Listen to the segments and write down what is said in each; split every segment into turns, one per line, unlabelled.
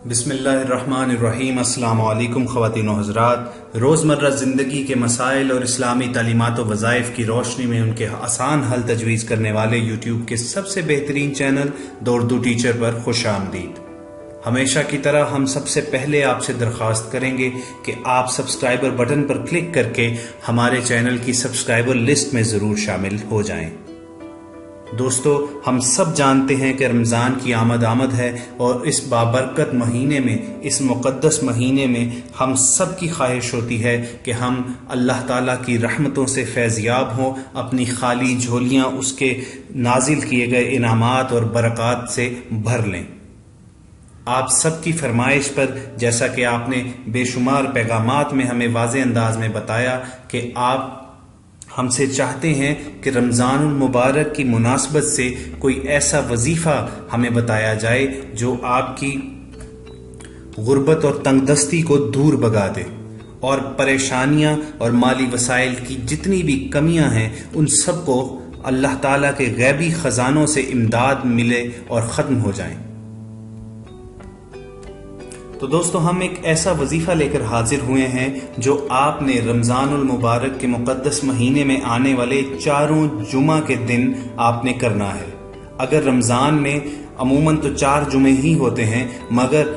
بسم اللہ الرحمن الرحیم۔ السلام علیکم خواتین و حضرات۔ روزمرہ زندگی کے مسائل اور اسلامی تعلیمات و وظائف کی روشنی میں ان کے آسان حل تجویز کرنے والے یوٹیوب کے سب سے بہترین چینل دا اردو ٹیچر پر خوش آمدید۔ ہمیشہ کی طرح ہم سب سے پہلے آپ سے درخواست کریں گے کہ آپ سبسکرائبر بٹن پر کلک کر کے ہمارے چینل کی سبسکرائبر لسٹ میں ضرور شامل ہو جائیں۔ دوستو، ہم سب جانتے ہیں کہ رمضان کی آمد ہے اور اس بابرکت مہینے میں، اس مقدس مہینے میں ہم سب کی خواہش ہوتی ہے کہ ہم اللہ تعالیٰ کی رحمتوں سے فیضیاب ہوں، اپنی خالی جھولیاں اس کے نازل کیے گئے انعامات اور برکات سے بھر لیں۔ آپ سب کی فرمائش پر، جیسا کہ آپ نے بے شمار پیغامات میں ہمیں واضح انداز میں بتایا کہ آپ ہم سے چاہتے ہیں کہ رمضان المبارک کی مناسبت سے کوئی ایسا وظیفہ ہمیں بتایا جائے جو آپ کی غربت اور تنگ دستی کو دور بھگا دے، اور پریشانیاں اور مالی وسائل کی جتنی بھی کمیاں ہیں ان سب کو اللہ تعالیٰ کے غیبی خزانوں سے امداد ملے اور ختم ہو جائیں۔ تو دوستو، ہم ایک ایسا وظیفہ لے کر حاضر ہوئے ہیں جو آپ نے رمضان المبارک کے مقدس مہینے میں آنے والے چاروں جمعہ کے دن آپ نے کرنا ہے۔ اگر رمضان میں عموماً تو 4 جمعے ہی ہوتے ہیں، مگر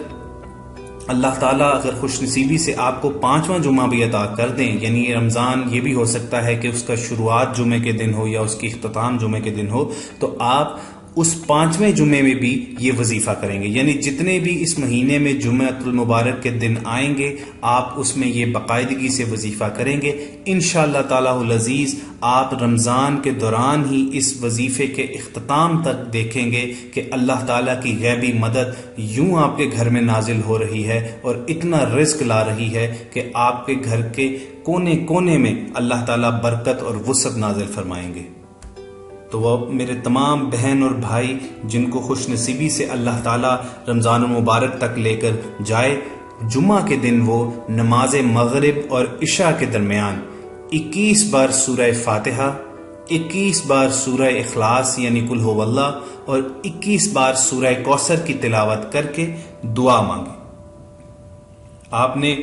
اللہ تعالیٰ اگر خوش نصیبی سے آپ کو 5واں جمعہ بھی عطا کر دیں، یعنی رمضان یہ بھی ہو سکتا ہے کہ اس کا شروعات جمعے کے دن ہو یا اس کی اختتام جمعے کے دن ہو، تو آپ اس 5ویں جمعے میں بھی یہ وظیفہ کریں گے۔ یعنی جتنے بھی اس مہینے میں جمعۃ المبارک کے دن آئیں گے، آپ اس میں یہ باقاعدگی سے وظیفہ کریں گے۔ انشاءاللہ تعالی العزیز آپ رمضان کے دوران ہی اس وظیفے کے اختتام تک دیکھیں گے کہ اللہ تعالیٰ کی غیبی مدد یوں آپ کے گھر میں نازل ہو رہی ہے اور اتنا رزق لا رہی ہے کہ آپ کے گھر کے کونے کونے میں اللہ تعالیٰ برکت اور وسعت نازل فرمائیں گے۔ تو وہ میرے تمام بہن اور بھائی جن کو خوش نصیبی سے اللہ تعالیٰ رمضان المبارک تک لے کر جائے، جمعہ کے دن وہ نماز مغرب اور عشاء کے درمیان 21 بار سورہ فاتحہ، 21 بار سورہ اخلاص یعنی قل ھو اللہ اور 21 بار سورہ کوثر کی تلاوت کر کے دعا مانگیں۔ آپ نے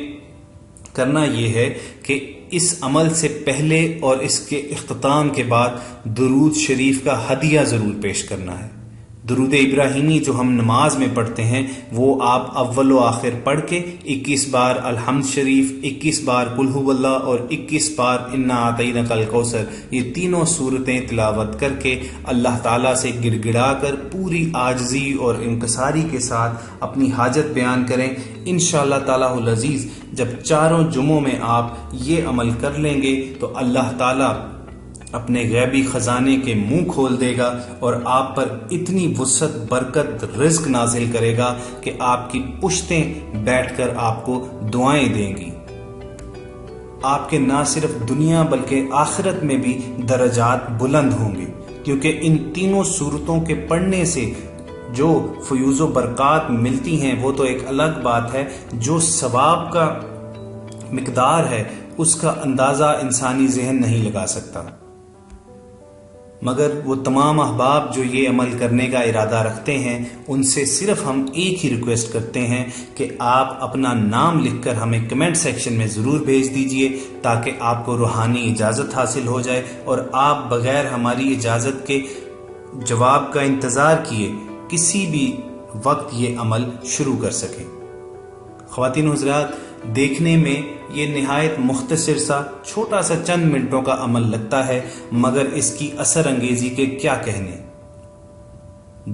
کرنا یہ ہے کہ اس عمل سے پہلے اور اس کے اختتام کے بعد درود شریف کا ہدیہ ضرور پیش کرنا ہے۔ درود ابراہیمی جو ہم نماز میں پڑھتے ہیں وہ آپ اول و آخر پڑھ کے 21 بار الحمد شریف، 21 بار قل ھو اللہ اور 21 بار انا اعطیناک الکوثر، یہ تینوں صورتیں تلاوت کر کے اللہ تعالیٰ سے گڑ گڑا کر پوری عاجزی اور انکساری کے ساتھ اپنی حاجت بیان کریں۔ انشاءاللہ تعالیٰ العزیز جب 4 جمعوں میں آپ یہ عمل کر لیں گے تو اللہ تعالیٰ اپنے غیبی خزانے کے منہ کھول دے گا اور آپ پر اتنی وسعت، برکت، رزق نازل کرے گا کہ آپ کی پشتیں بیٹھ کر آپ کو دعائیں دیں گی۔ آپ کے نہ صرف دنیا بلکہ آخرت میں بھی درجات بلند ہوں گے، کیونکہ ان تینوں صورتوں کے پڑھنے سے جو فیوز و برکات ملتی ہیں وہ تو ایک الگ بات ہے، جو ثواب کا مقدار ہے اس کا اندازہ انسانی ذہن نہیں لگا سکتا۔ مگر وہ تمام احباب جو یہ عمل کرنے کا ارادہ رکھتے ہیں ان سے صرف ہم ایک ہی ریکویسٹ کرتے ہیں کہ آپ اپنا نام لکھ کر ہمیں کمنٹ سیکشن میں ضرور بھیج دیجئے تاکہ آپ کو روحانی اجازت حاصل ہو جائے اور آپ بغیر ہماری اجازت کے جواب کا انتظار کیے کسی بھی وقت یہ عمل شروع کر سکیں۔ خواتین و حضرات، دیکھنے میں یہ نہایت مختصر سا چھوٹا سا چند منٹوں کا عمل لگتا ہے، مگر اس کی اثر انگیزی کے کیا کہنے۔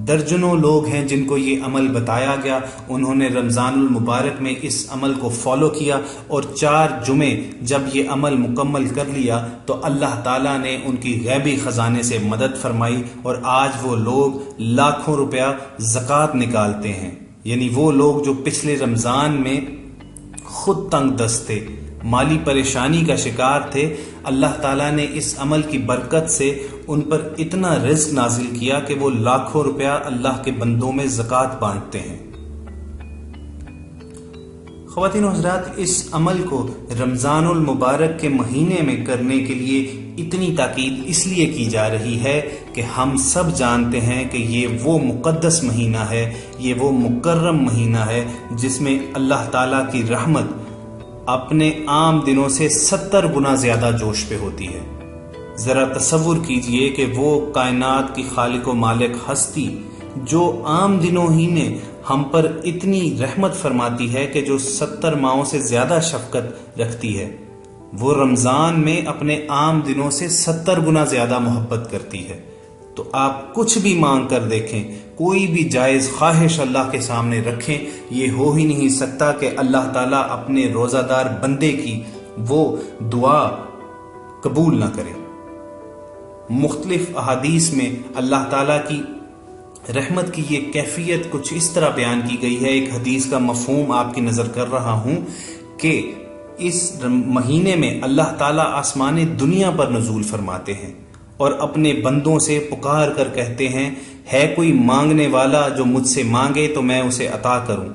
درجنوں لوگ ہیں جن کو یہ عمل بتایا گیا، انہوں نے رمضان المبارک میں اس عمل کو فالو کیا اور 4 جمعے جب یہ عمل مکمل کر لیا تو اللہ تعالیٰ نے ان کی غیبی خزانے سے مدد فرمائی اور آج وہ لوگ لاکھوں روپیہ زکوٰۃ نکالتے ہیں۔ یعنی وہ لوگ جو پچھلے رمضان میں خود تنگ دست تھے، مالی پریشانی کا شکار تھے، اللہ تعالیٰ نے اس عمل کی برکت سے ان پر اتنا رزق نازل کیا کہ وہ لاکھوں روپیہ اللہ کے بندوں میں زکوٰۃ بانٹتے ہیں۔ خواتین و حضرات، اس عمل کو رمضان المبارک کے مہینے میں کرنے کے لیے اتنی تاکید اس لیے کی جا رہی ہے کہ ہم سب جانتے ہیں کہ یہ وہ مقدس مہینہ ہے، یہ وہ مکرم مہینہ ہے جس میں اللہ تعالیٰ کی رحمت اپنے عام دنوں سے 70 گنا زیادہ جوش پہ ہوتی ہے۔ ذرا تصور کیجئے کہ وہ کائنات کی خالق و مالک ہستی جو عام دنوں ہی میں ہم پر اتنی رحمت فرماتی ہے کہ جو 70 ماہوں سے زیادہ شفقت رکھتی ہے، وہ رمضان میں اپنے عام دنوں سے 70 گنا زیادہ محبت کرتی ہے۔ تو آپ کچھ بھی مانگ کر دیکھیں، کوئی بھی جائز خواہش اللہ کے سامنے رکھیں، یہ ہو ہی نہیں سکتا کہ اللہ تعالیٰ اپنے روزہ دار بندے کی وہ دعا قبول نہ کرے۔ مختلف احادیث میں اللہ تعالیٰ کی رحمت کی یہ کیفیت کچھ اس طرح بیان کی گئی ہے۔ ایک حدیث کا مفہوم آپ کی نظر کر رہا ہوں کہ اس مہینے میں اللہ تعالیٰ آسمان دنیا پر نزول فرماتے ہیں اور اپنے بندوں سے پکار کر کہتے ہیں، ہے کوئی مانگنے والا جو مجھ سے مانگے تو میں اسے عطا کروں،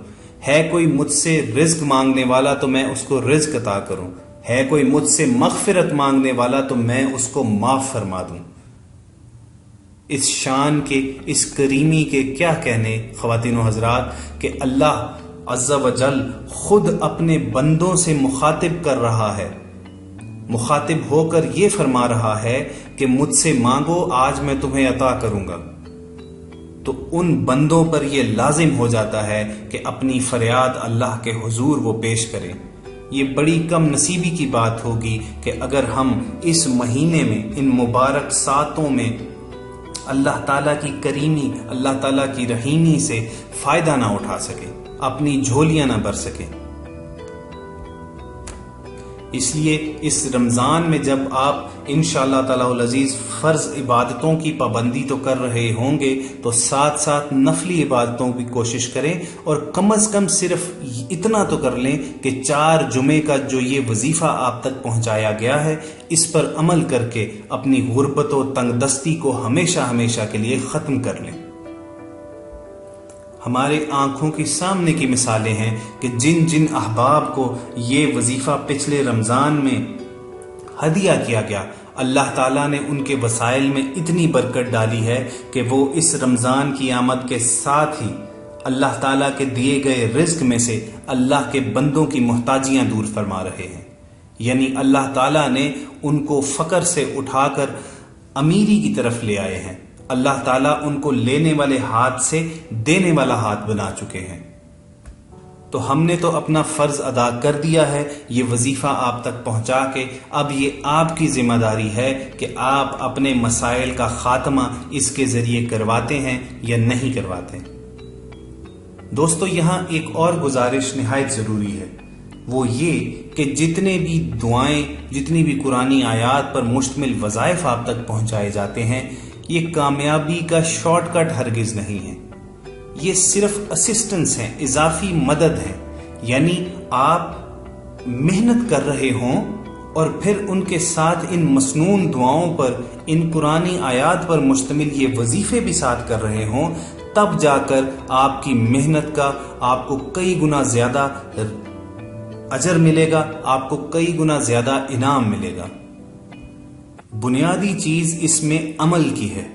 ہے کوئی مجھ سے رزق مانگنے والا تو میں اس کو رزق عطا کروں، ہے کوئی مجھ سے مغفرت مانگنے والا تو میں اس کو معاف فرما دوں۔ اس شان کے، اس کریمی کے کیا کہنے خواتین و حضرات کہ اللہ عز و جل خود اپنے بندوں سے مخاطب کر رہا ہے، مخاطب ہو کر یہ فرما رہا ہے کہ مجھ سے مانگو، آج میں تمہیں عطا کروں گا۔ تو ان بندوں پر یہ لازم ہو جاتا ہے کہ اپنی فریاد اللہ کے حضور وہ پیش کریں۔ یہ بڑی کم نصیبی کی بات ہوگی کہ اگر ہم اس مہینے میں، ان مبارک ساتوں میں اللہ تعالیٰ کی کریمی، اللہ تعالیٰ کی رحیمی سے فائدہ نہ اٹھا سکیں، اپنی جھولیاں نہ بھر سکیں۔ اس لیے اس رمضان میں جب آپ انشاءاللہ تعالیٰ العزیز فرض عبادتوں کی پابندی تو کر رہے ہوں گے، تو ساتھ ساتھ نفلی عبادتوں کی کوشش کریں، اور کم از کم صرف اتنا تو کر لیں کہ 4 جمعے کا جو یہ وظیفہ آپ تک پہنچایا گیا ہے، اس پر عمل کر کے اپنی غربت و تنگ دستی کو ہمیشہ ہمیشہ کے لیے ختم کر لیں۔ ہمارے آنکھوں کی سامنے کی مثالیں ہیں کہ جن جن احباب کو یہ وظیفہ پچھلے رمضان میں ہدیہ کیا گیا، اللہ تعالیٰ نے ان کے وسائل میں اتنی برکت ڈالی ہے کہ وہ اس رمضان کی آمد کے ساتھ ہی اللہ تعالیٰ کے دیے گئے رزق میں سے اللہ کے بندوں کی محتاجیاں دور فرما رہے ہیں۔ یعنی اللہ تعالیٰ نے ان کو فقر سے اٹھا کر امیری کی طرف لے آئے ہیں۔ اللہ تعالیٰ ان کو لینے والے ہاتھ سے دینے والا ہاتھ بنا چکے ہیں۔ تو ہم نے تو اپنا فرض ادا کر دیا ہے، یہ وظیفہ آپ تک پہنچا کے، اب یہ آپ کی ذمہ داری ہے کہ آپ اپنے مسائل کا خاتمہ اس کے ذریعے کرواتے ہیں یا نہیں کرواتے۔ دوستو، یہاں ایک اور گزارش نہایت ضروری ہے، وہ یہ کہ جتنے بھی دعائیں، جتنی بھی قرآنی آیات پر مشتمل وظائف آپ تک پہنچائے جاتے ہیں، یہ کامیابی کا شارٹ کٹ ہرگز نہیں ہے، یہ صرف اسسٹنس ہیں، اضافی مدد ہیں۔ یعنی آپ محنت کر رہے ہوں اور پھر ان کے ساتھ ان مسنون دعاؤں پر، ان قرآنی آیات پر مشتمل یہ وظیفے بھی ساتھ کر رہے ہوں، تب جا کر آپ کی محنت کا آپ کو کئی گنا زیادہ اجر ملے گا، آپ کو کئی گنا زیادہ انعام ملے گا۔ بنیادی چیز اس میں عمل کی ہے،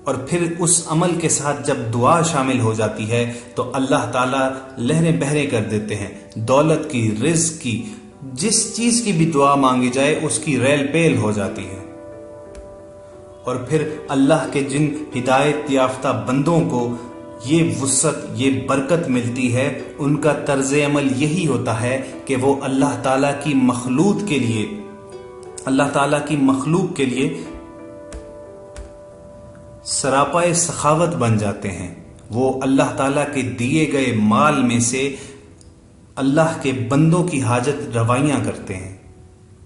اور پھر اس عمل کے ساتھ جب دعا شامل ہو جاتی ہے تو اللہ تعالیٰ لہریں بہریں کر دیتے ہیں، دولت کی، رزق کی، جس چیز کی بھی دعا مانگی جائے اس کی ریل پیل ہو جاتی ہے۔ اور پھر اللہ کے جن ہدایت یافتہ بندوں کو یہ وسعت، یہ برکت ملتی ہے، ان کا طرز عمل یہی ہوتا ہے کہ وہ اللہ تعالیٰ کی مخلوق کے لیے، اللہ تعالیٰ کی مخلوق کے لیے سراپائے سخاوت بن جاتے ہیں۔ وہ اللہ تعالیٰ کے دیے گئے مال میں سے اللہ کے بندوں کی حاجت روائیاں کرتے ہیں۔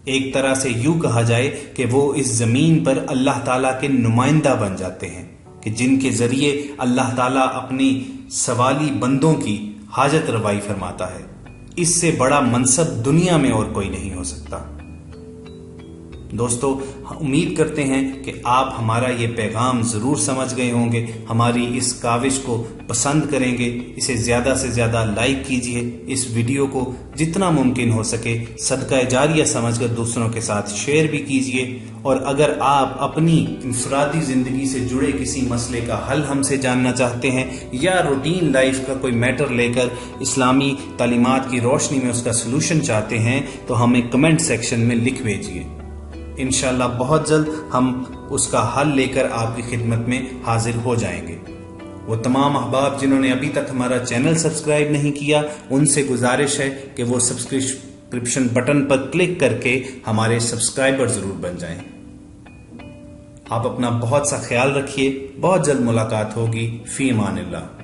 ایک طرح سے یوں کہا جائے کہ وہ اس زمین پر اللہ تعالیٰ کے نمائندہ بن جاتے ہیں، کہ جن کے ذریعے اللہ تعالیٰ اپنی سوالی بندوں کی حاجت روائی فرماتا ہے۔ اس سے بڑا منصب دنیا میں اور کوئی نہیں ہو سکتا۔ دوستو امید کرتے ہیں کہ آپ ہمارا یہ پیغام ضرور سمجھ گئے ہوں گے، ہماری اس کاوش کو پسند کریں گے، اسے زیادہ سے زیادہ لائک کیجئے، اس ویڈیو کو جتنا ممکن ہو سکے صدقہ جاریہ سمجھ کر دوسروں کے ساتھ شیئر بھی کیجئے، اور اگر آپ اپنی انفرادی زندگی سے جڑے کسی مسئلے کا حل ہم سے جاننا چاہتے ہیں یا روٹین لائف کا کوئی میٹر لے کر اسلامی تعلیمات کی روشنی میں اس کا سلوشن چاہتے ہیں تو ہمیں کمنٹ سیکشن میں لکھ بھیجئے۔ انشاءاللہ بہت جلد ہم اس کا حل لے کر آپ کی خدمت میں حاضر ہو جائیں گے۔ وہ تمام احباب جنہوں نے ابھی تک ہمارا چینل سبسکرائب نہیں کیا، ان سے گزارش ہے کہ وہ سبسکرپشن بٹن پر کلک کر کے ہمارے سبسکرائبر ضرور بن جائیں۔ آپ اپنا بہت سا خیال رکھیے، بہت جلد ملاقات ہوگی۔ فی امان اللہ۔